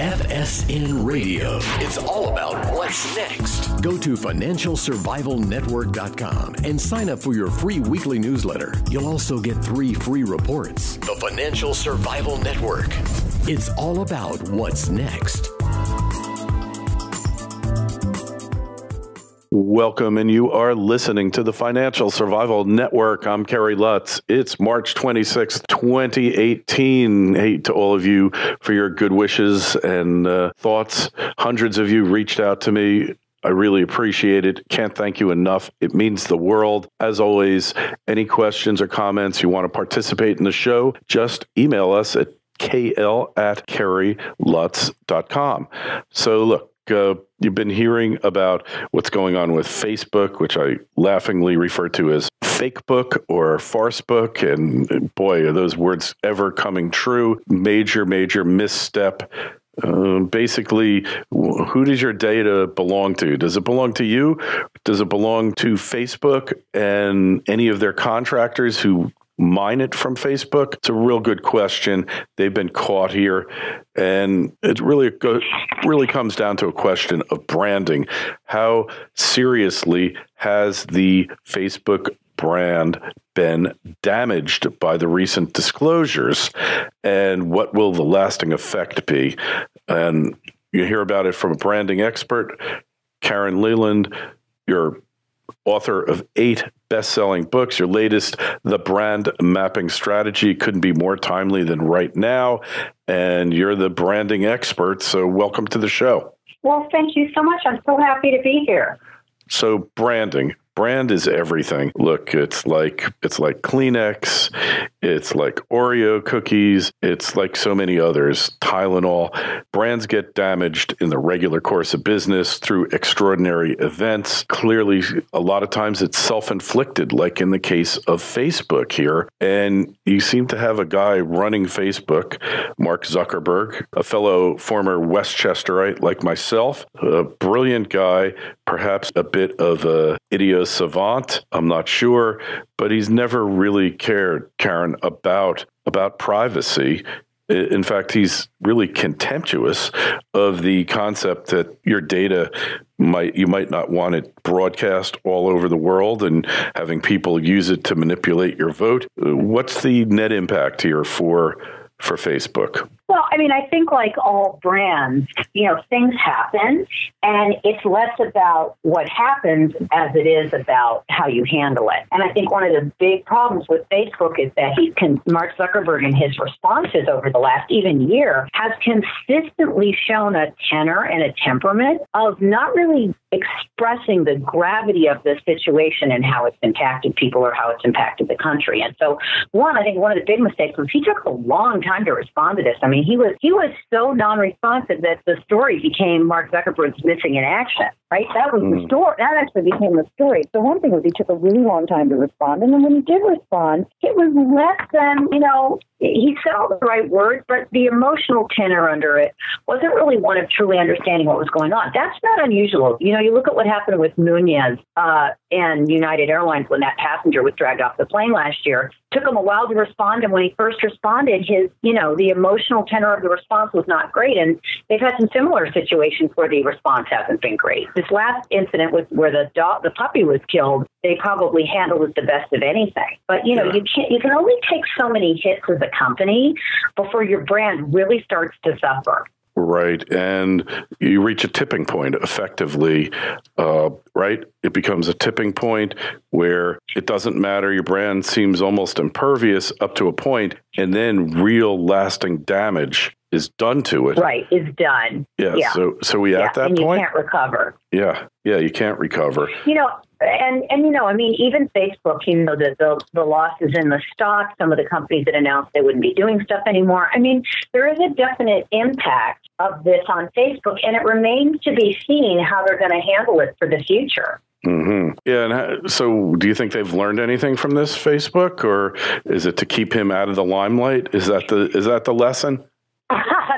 FSN Radio. It's all about what's next. Go to financialsurvivalnetwork.com and sign up for your free weekly newsletter. You'll also get 3 free reports. The Financial Survival Network. It's all about what's next. Welcome, and you are listening to the Financial Survival Network. I'm Kerry Lutz. It's March 26th, 2018. Hey, to all of you for your good wishes and thoughts. Hundreds of you reached out to me. I really appreciate it. Can't thank you enough. It means the world. As always, any questions or comments you want to participate in the show, just email us at kl@kerrylutz.com. So look, you've been hearing about what's going on with Facebook, which I laughingly refer to as fake book or farce book. And boy, are those words ever coming true. Major misstep. Basically, who does your data belong to? Does it belong to you? Does it belong to Facebook and any of their contractors who mine it from Facebook? It's a real good question. They've been caught here. And it really comes down to a question of branding. How seriously has the Facebook brand been damaged by the recent disclosures? And what will the lasting effect be? And you hear about it from a branding expert, Karen Leland. You're author of 8 best-selling books. Your latest, The Brand Mapping Strategy, couldn't be more timely than right now. And you're the branding expert, so welcome to the show. Well, thank you so much. I'm so happy to be here. So branding. Brand is everything. Look, it's like Kleenex, it's like Oreo cookies, it's like so many others, Tylenol. Brands get damaged in the regular course of business through extraordinary events. Clearly, a lot of times it's self-inflicted, like in the case of Facebook here. And you seem to have a guy running Facebook, Mark Zuckerberg, a fellow former Westchesterite like myself, a brilliant guy, perhaps a bit of a idiot savant, I'm not sure, but he's never really cared, Karen, about privacy. In fact, he's really contemptuous of the concept that your data you might not want it broadcast all over the world and having people use it to manipulate your vote. What's the net impact here for Facebook? Well, I mean, I think like all brands, things happen, and it's less about what happens as it is about how you handle it. And I think one of the big problems with Facebook is that Mark Zuckerberg in his responses over the last even year has consistently shown a tenor and a temperament of not really expressing the gravity of the situation and how it's impacted people or how it's impacted the country. And so, I think one of the big mistakes was he took a long time to respond to this. I mean, he was so non-responsive that the story became Mark Zuckerberg's missing in action, right? That was the story. That actually became the story. So one thing was he took a really long time to respond. And then when he did respond, it was less than, he said all the right words, but the emotional tenor under it wasn't really one of truly understanding what was going on. That's not unusual. You look at what happened with Nunez and United Airlines when that passenger was dragged off the plane last year. Took him a while to respond, and when he first responded, the emotional tenor of the response was not great. And they've had some similar situations where the response hasn't been great. This last incident was where the puppy was killed. They probably handled it the best of anything. But you can only take so many hits as a company before your brand really starts to suffer. Right. And you reach a tipping point effectively, right? It becomes a tipping point where it doesn't matter. Your brand seems almost impervious up to a point, and then real lasting damage is done to it. Right. Is done. Yeah. So we at that and point? You can't recover. Yeah. You can't recover. I mean, even Facebook, the losses in the stock, some of the companies that announced they wouldn't be doing stuff anymore. I mean, there is a definite impact of this on Facebook, and it remains to be seen how they're going to handle it for the future. Mm-hmm. Yeah. And so do you think they've learned anything from this, Facebook, or is it to keep him out of the limelight? Is that the lesson?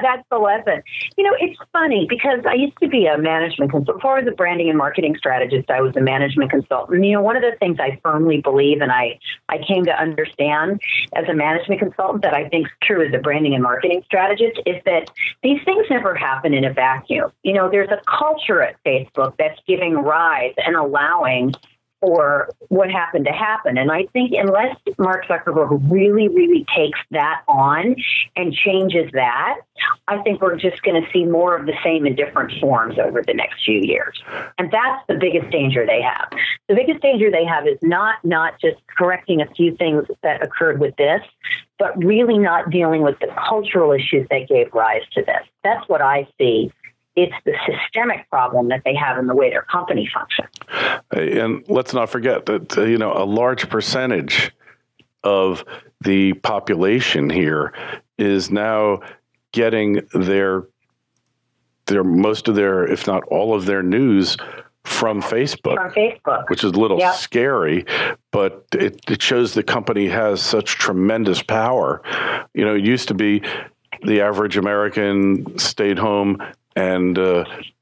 That's the lesson. It's funny because I used to be a management consultant. Before I was a branding and marketing strategist, I was a management consultant. One of the things I firmly believe, and I came to understand as a management consultant that I think is true as a branding and marketing strategist, is that these things never happen in a vacuum. There's a culture at Facebook that's giving rise and allowing for what happened to happen. And I think unless Mark Zuckerberg really, really takes that on and changes that, I think we're just going to see more of the same in different forms over the next few years. And that's the biggest danger they have. The biggest danger they have is not just correcting a few things that occurred with this, but really not dealing with the cultural issues that gave rise to this. That's what I see. It's the systemic problem that they have in the way their company functions. And let's not forget that, a large percentage of the population here is now getting their most of their, if not all of their news from Facebook. From Facebook. Which is a little scary, but it shows the company has such tremendous power. It used to be the average American stayed home and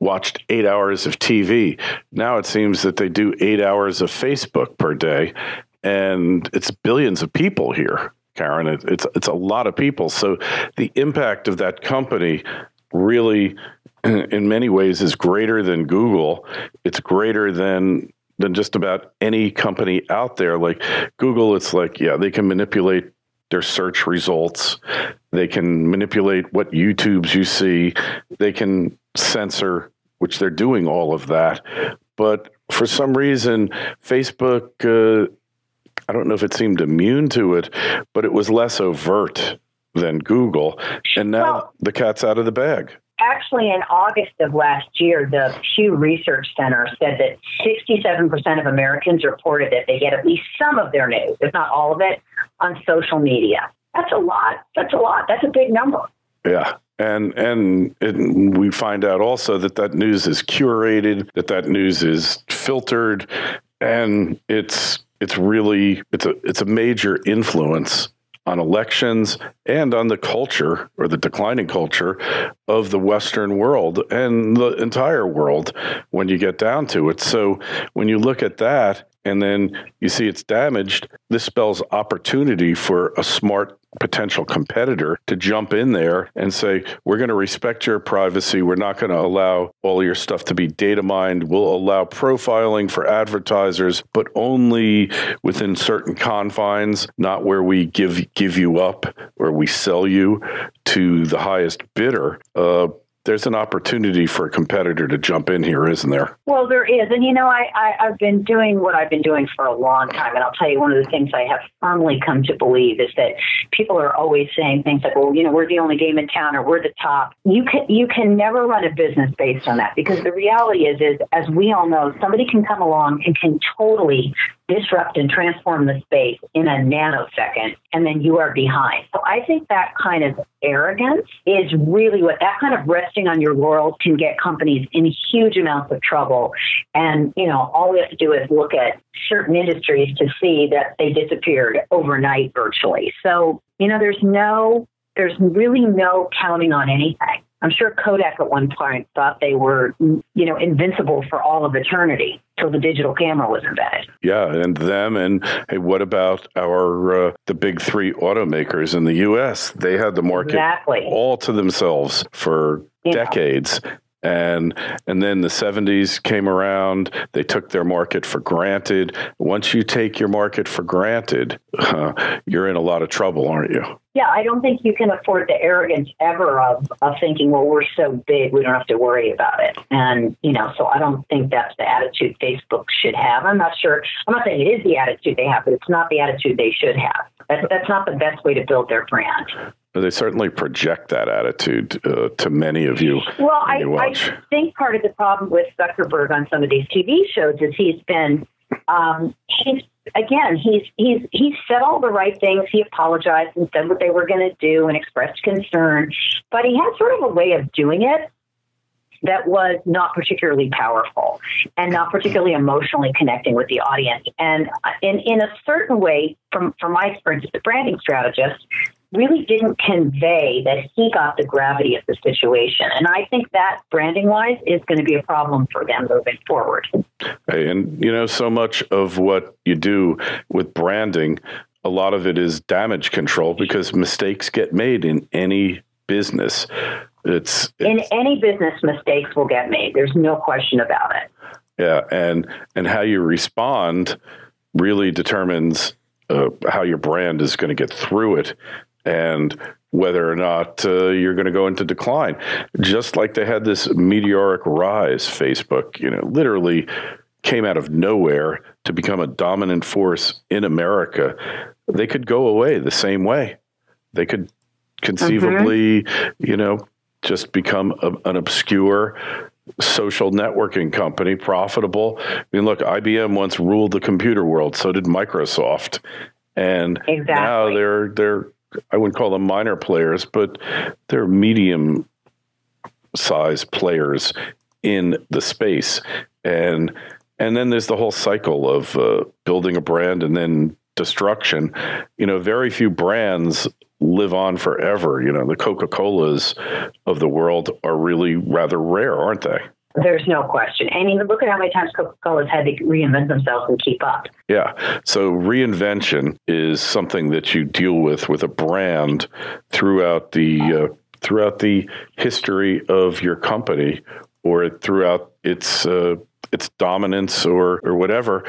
watched 8 hours of TV. Now it seems that they do 8 hours of Facebook per day, and it's billions of people here, Karen. It's a lot of people. So the impact of that company really, in many ways, is greater than Google. It's greater than just about any company out there. Like Google, it's like, they can manipulate their search results. They can manipulate what YouTubes you see. They can censor, which they're doing all of that. But for some reason, Facebook, I don't know if it seemed immune to it, but it was less overt than Google. And now the cat's out of the bag. Actually, in August of last year, the Hew Research Center said that 67% of Americans reported that they get at least some of their news, if not all of it, on social media. That's a lot. That's a big number. Yeah. And we find out also that news is curated, that news is filtered, and it's a major influence on elections and on the culture, or the declining culture, of the Western world and the entire world when you get down to it. So when you look at that and then you see it's damaged, this spells opportunity for a smart potential competitor to jump in there and say, we're going to respect your privacy. We're not going to allow all your stuff to be data mined. We'll allow profiling for advertisers, but only within certain confines, not where we give you up or we sell you to the highest bidder. There's an opportunity for a competitor to jump in here, isn't there? Well, there is. And, I've been doing what I've been doing for a long time. And I'll tell you, one of the things I have firmly come to believe is that people are always saying things like, well, we're the only game in town, or we're the top. You can never run a business based on that, because the reality is, as we all know, somebody can come along and can totally disrupt and transform the space in a nanosecond, and then you are behind. So I think that kind of arrogance is really what, that kind of resting on your laurels can get companies in huge amounts of trouble. And, all we have to do is look at certain industries to see that they disappeared overnight virtually. So, there's really no counting on anything. I'm sure Kodak at one point thought they were, invincible for all of eternity till the digital camera was invented. Yeah, and them, and hey, what about the big three automakers in the U.S.? They had the market all to themselves for decades. And then the 70s came around. They took their market for granted. Once you take your market for granted, you're in a lot of trouble, aren't you? Yeah, I don't think you can afford the arrogance ever of thinking, well, we're so big, we don't have to worry about it. And, so I don't think that's the attitude Facebook should have. I'm not saying it is the attitude they have, but it's not the attitude they should have. That's not the best way to build their brand. They certainly project that attitude to many of you. Well, I think part of the problem with Zuckerberg on some of these TV shows is he's been, he's said all the right things. He apologized and said what they were going to do and expressed concern, but he had sort of a way of doing it that was not particularly powerful and not particularly emotionally connecting with the audience. And in a certain way, from my experience as a branding strategist, really didn't convey that he got the gravity of the situation. And I think that, branding-wise, is going to be a problem for them moving forward. And, so much of what you do with branding, a lot of it is damage control because mistakes get made in any business. It's in any business, mistakes will get made. There's no question about it. Yeah, and how you respond really determines how your brand is going to get through it and whether or not you're going to go into decline. Just like they had this meteoric rise, Facebook, literally came out of nowhere to become a dominant force in America. They could go away the same way. They could conceivably, just become an obscure social networking company, profitable. I mean, look, IBM once ruled the computer world. So did Microsoft. And now they're, I wouldn't call them minor players, but they're medium sized players in the space. And then there's the whole cycle of building a brand and then destruction. Very few brands live on forever. The Coca-Colas of the world are really rather rare, aren't they? There's no question. And look at how many times Coca-Cola's had to reinvent themselves and keep up. Yeah. So reinvention is something that you deal with a brand throughout the history of your company or throughout its dominance or whatever.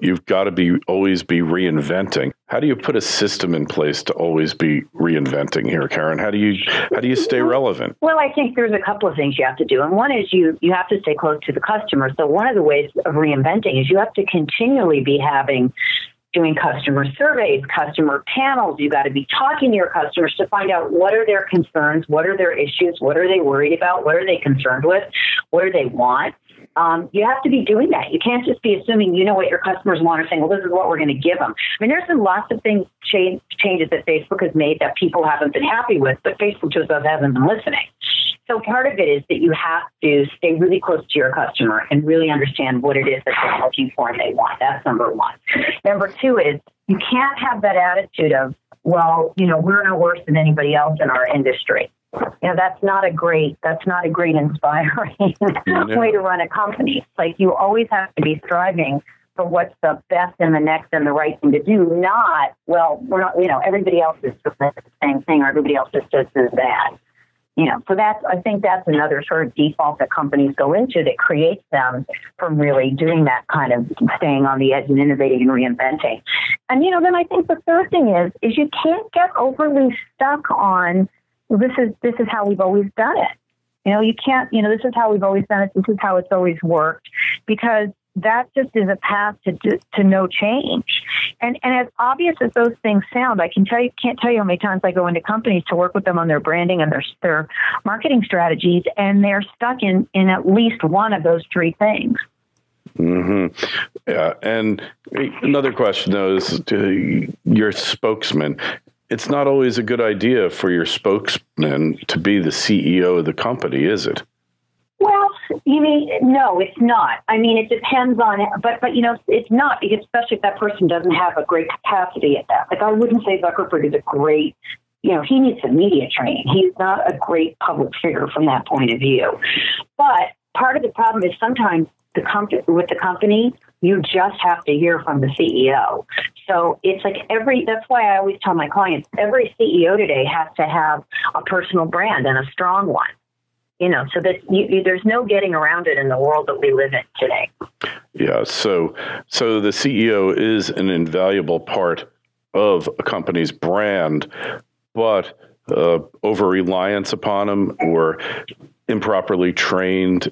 You've got to always be reinventing. How do you put a system in place to always be reinventing here, Karen? How do you stay relevant? Well, I think there's a couple of things you have to do. And one is you have to stay close to the customer. So one of the ways of reinventing is you have to continually be doing customer surveys, customer panels. You got to be talking to your customers to find out what are their concerns, what are their issues, what are they worried about, what are they concerned with, what do they want. You have to be doing that. You can't just be assuming you know what your customers want or saying, well, this is what we're going to give them. I mean, there's been lots of changes that Facebook has made that people haven't been happy with, but Facebook just hasn't been listening. So part of it is that you have to stay really close to your customer and really understand what it is that they're looking for and they want. That's number one. Number two is you can't have that attitude of, well, we're no worse than anybody else in our industry. That's not a great inspiring way to run a company. It's like you always have to be striving for what's the best and the next and the right thing to do, not, well, we're not, everybody else is doing the same thing or everybody else is just as bad. So I think that's another sort of default that companies go into that creates them from really doing that kind of staying on the edge and innovating and reinventing. And, then I think the third thing is you can't get overly stuck on, this is how we've always done it. You can't, this is how we've always done it. This is how it's always worked, because that just is a path to no change. And as obvious as those things sound, can't tell you how many times I go into companies to work with them on their branding and their marketing strategies, and they're stuck in at least one of those three things. Mm-hmm. Yeah. And another question, though, is your spokesman. It's not always a good idea for your spokesman to be the CEO of the company, is it? Well, no, it's not. I mean, it depends on it, but it's not, because especially if that person doesn't have a great capacity at that. Like, I wouldn't say Zuckerberg is a great, he needs some media training. He's not a great public figure from that point of view. But part of the problem is sometimes with the company, you just have to hear from the CEO. So it's like that's why I always tell my clients, every CEO today has to have a personal brand and a strong one. So that there's no getting around it in the world that we live in today. Yeah. So the CEO is an invaluable part of a company's brand, but over-reliance upon them or improperly trained,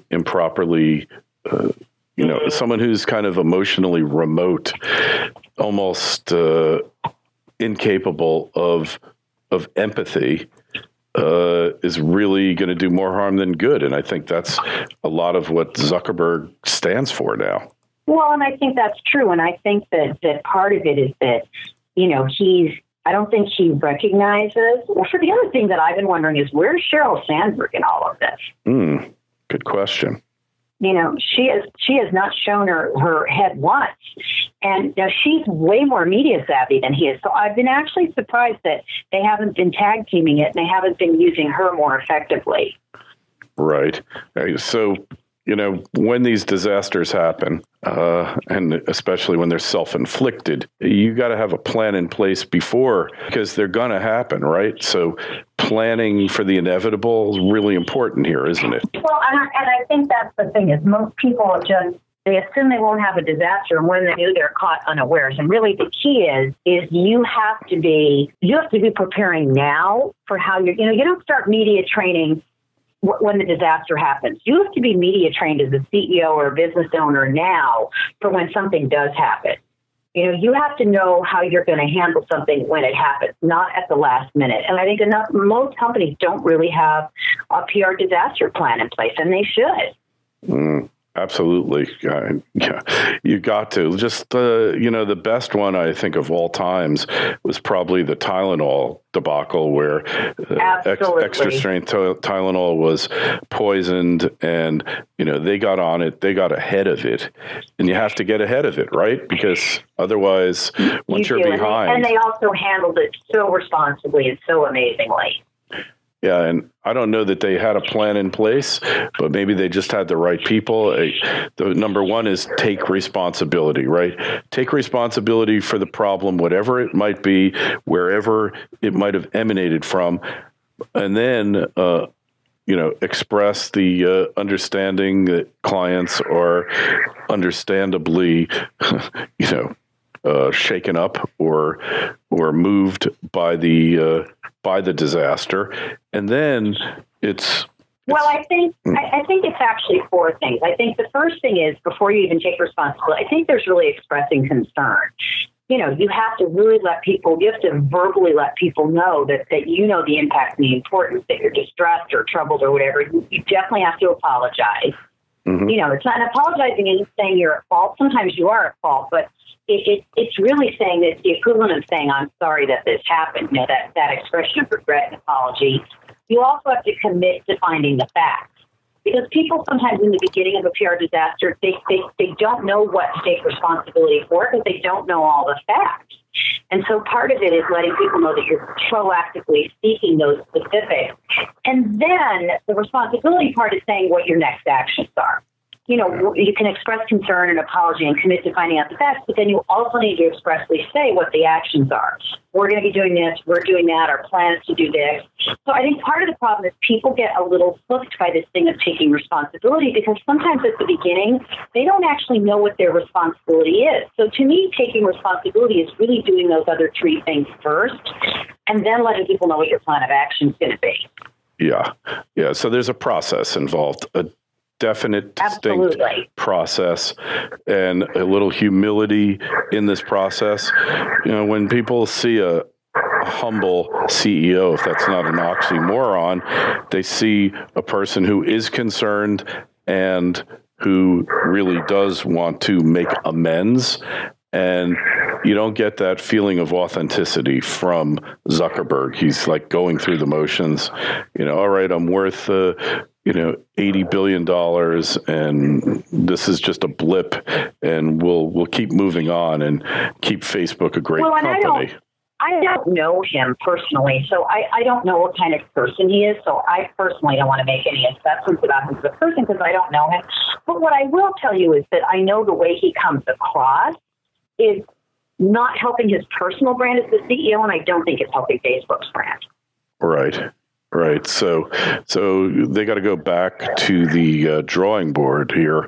someone who's kind of emotionally remote, almost incapable of empathy, is really going to do more harm than good. And I think that's a lot of what Zuckerberg stands for now. Well, and I think that's true. And I think that part of it is that, I don't think he recognizes. Well, for the other thing that I've been wondering is, where's Sheryl Sandberg in all of this? Good question. she has not shown her head once. And she's way more media savvy than he is. So I've been actually surprised that they haven't been tag teaming it and they haven't been using her more effectively. Right. So, when these disasters happen, and especially when they're self-inflicted, you got to have a plan in place before, because they're going to happen, right? So planning for the inevitable is really important here, isn't it? Well, and I think that's the thing is most people they assume they won't have a disaster, and when they do, they're caught unawares. And really, the key is you have to be preparing now for how you don't start media training when the disaster happens. You have to be media trained as a CEO or a business owner now for when something does happen. You have to know how you're going to handle something when it happens, not at the last minute. And I think most companies don't really have a PR disaster plan in place, and they should. Absolutely. Yeah, you got to. Just, the best one I think of all times was probably the Tylenol debacle, where extra strength Tylenol was poisoned, and, they got on it, they got ahead of it, and you have to get ahead of it, right? Because otherwise, once you're behind. And they also handled it so responsibly and so amazingly. Yeah, and I don't know that they had a plan in place, but maybe they just had the right people. The number one is take responsibility, right? Take responsibility for the problem, whatever it might be, wherever it might have emanated from, and then express the understanding that clients are understandably, shaken up or moved by the disaster, and then it's well, I think it's actually four things. I think the first thing is, before you even take responsibility, I think there's really expressing concern. You have to really you have to verbally let people know that the impact and the importance, that you're distressed or troubled or whatever. You definitely have to apologize. Mm-hmm. It's not apologizing and saying you're at fault. Sometimes you are at fault, but it's really saying that it's the equivalent of saying, I'm sorry that this happened, that expression of regret and apology. You also have to commit to finding the facts. Because people sometimes in the beginning of a PR disaster, they don't know what to take responsibility for because they don't know all the facts. And so part of it is letting people know that you're proactively seeking those specifics. And then the responsibility part is saying what your next actions are. You can express concern and apology and commit to finding out the facts, but then you also need to expressly say what the actions are. We're going to be doing this, we're doing that, our plan is to do this. So I think part of the problem is people get a little hooked by this thing of taking responsibility, because sometimes at the beginning, they don't actually know what their responsibility is. So to me, taking responsibility is really doing those other three things first, and then letting people know what your plan of action is going to be. Yeah. So there's a process involved, a definite, distinct Absolutely. process, and a little humility in this process. When people see a humble CEO, if that's not an oxymoron, they see a person who is concerned and who really does want to make amends. And you don't get that feeling of authenticity from Zuckerberg. He's like going through the motions. All right, I'm worth $80 billion, and this is just a blip, and we'll keep moving on and keep Facebook a great company. I don't know him personally, so I don't know what kind of person he is, so I personally don't want to make any assessments about him as a person because I don't know him. But what I will tell you is that I know the way he comes across is not helping his personal brand as the CEO, and I don't think it's helping Facebook's brand. Right. So they got to go back to the drawing board here,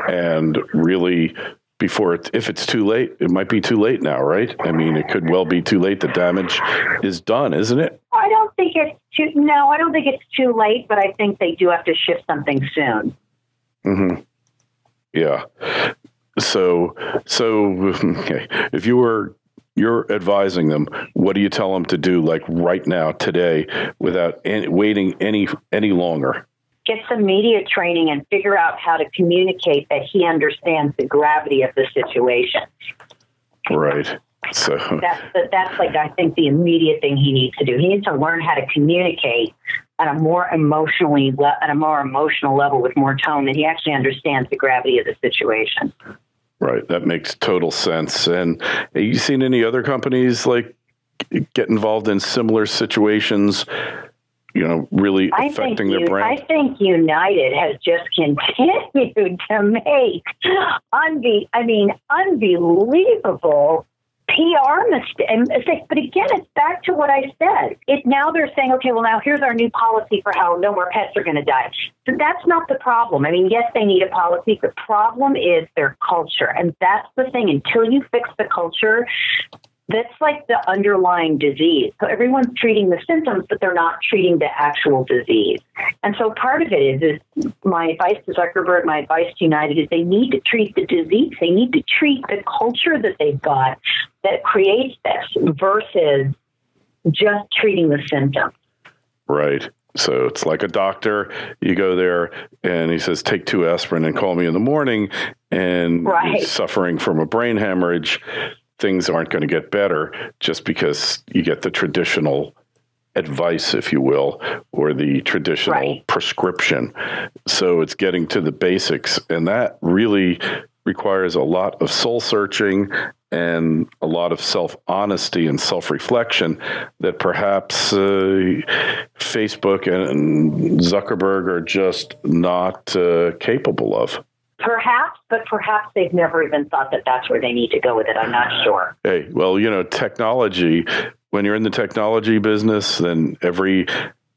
and really, if it's too late, it might be too late now, right? I mean, it could well be too late. The damage is done, isn't it? I don't think it's too late, but I think they do have to shift something soon. Mm-hmm. Yeah. So okay. If you're advising them, what do you tell them to do, like right now, today, without waiting any longer? Get some media training and figure out how to communicate that he understands the gravity of the situation. Right. So that's like, I think, the immediate thing he needs to do. He needs to learn how to communicate at a more emotional level with more tone, that he actually understands the gravity of the situation. Right. That makes total sense. And have you seen any other companies like get involved in similar situations, really affecting their brand? I think United has just continued to make unbelievable PR mistakes. But again, it's back to what I said. Now they're saying, okay, well, now here's our new policy for how no more pets are going to die. But that's not the problem. Yes, they need a policy. The problem is their culture. And that's the thing. Until you fix the culture, that's like the underlying disease. So everyone's treating the symptoms, but they're not treating the actual disease. And so part of it is my advice to Zuckerberg, my advice to United is they need to treat the disease. They need to treat the culture that they've got that creates this versus just treating the symptoms. Right. So it's like a doctor. You go there and he says, take 2 aspirin and call me in the morning. And you're suffering from a brain hemorrhage. Things aren't going to get better just because you get the traditional advice, if you will, or the traditional prescription. So it's getting to the basics. And that really requires a lot of soul searching and a lot of self-honesty and self-reflection that perhaps Facebook and Zuckerberg are just not capable of. Perhaps, but perhaps they've never even thought that that's where they need to go with it. I'm not sure. Hey, well, technology, when you're in the technology business, then every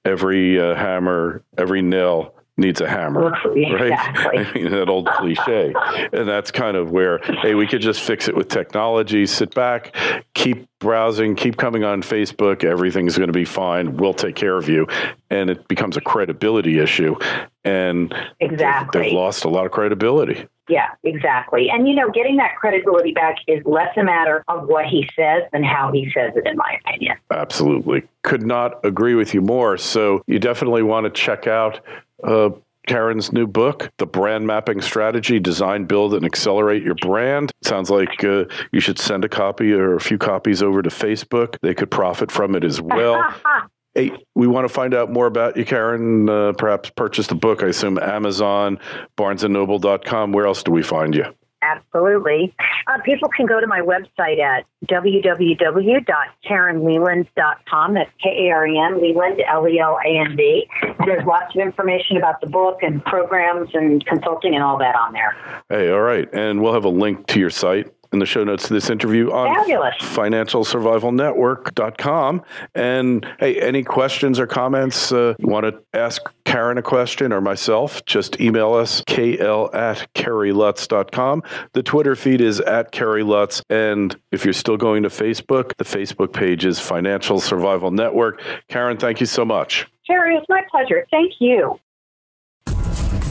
hammer, every nail needs a hammer, right? Exactly. That old cliche. And that's kind of where, hey, we could just fix it with technology, sit back, keep browsing, keep coming on Facebook, everything's going to be fine, we'll take care of you. And it becomes a credibility issue. And they've lost a lot of credibility. Yeah, exactly. And, getting that credibility back is less a matter of what he says than how he says it, in my opinion. Absolutely. Could not agree with you more. So you definitely want to check out Karen's new book, The Brand Mapping Strategy, Design, Build, and Accelerate Your Brand. Sounds like you should send a copy or a few copies over to Facebook. They could profit from it as well. Hey, we want to find out more about you, Karen. Perhaps purchase the book. I assume Amazon, BarnesandNoble.com. Where else do we find you? Absolutely. People can go to my website at www.KarenLeland.com. That's Karen Leland, Leland. There's lots of information about the book and programs and consulting and all that on there. Hey, all right. And we'll have a link to your site in the show notes to this interview on financialsurvivalnetwork.com. And hey, any questions or comments, you want to ask Karen a question or myself, just email us, kl@kerrylutz.com. The Twitter feed is @KerryLutz. And if you're still going to Facebook, the Facebook page is Financial Survival Network. Karen, thank you so much. Kerry, it's my pleasure. Thank you.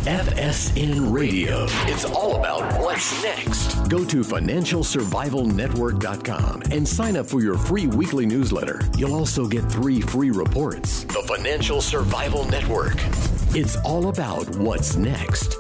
FSN Radio. It's all about what's next. Go to financialsurvivalnetwork.com and sign up for your free weekly newsletter. You'll also get 3 free reports. The Financial Survival Network. It's all about what's next.